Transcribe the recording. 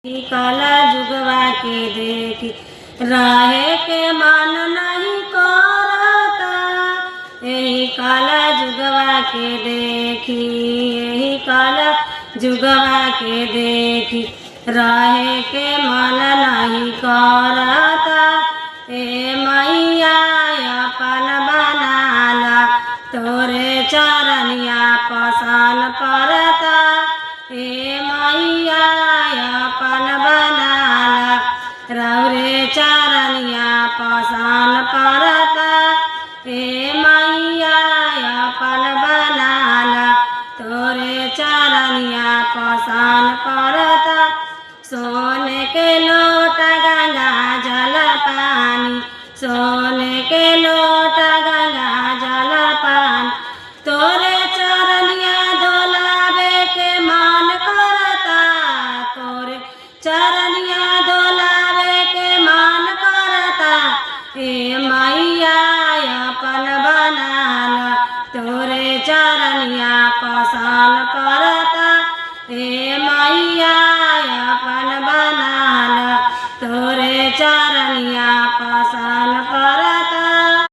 काला जुगवा के देखी रहे के मन नहीं करता। यही काला जुगवा के देखी, यही काला जुगवा के देखी रहे के मन नहीं करता। ए मैया अपन बनाला तोरे चरनिया पसंद पड़ता। ए मैया अपन बनाला रौरे चरनिया पसंद पड़ता। ए मैया अपन बनाला तोरे चरनिया पसंद पड़ता। सोने के लोट गंगा जल पानी, सोने के लोट गंगा जल पानी तोरे चरनिया डोलावे के मन करता। तोरे चरनिया डोलावे के मन करता। ए मैया अपन बनाला तोरे चरनिया पसंद पड़ता। ए मैया अपन बनाला तोरे चरनिया पसंद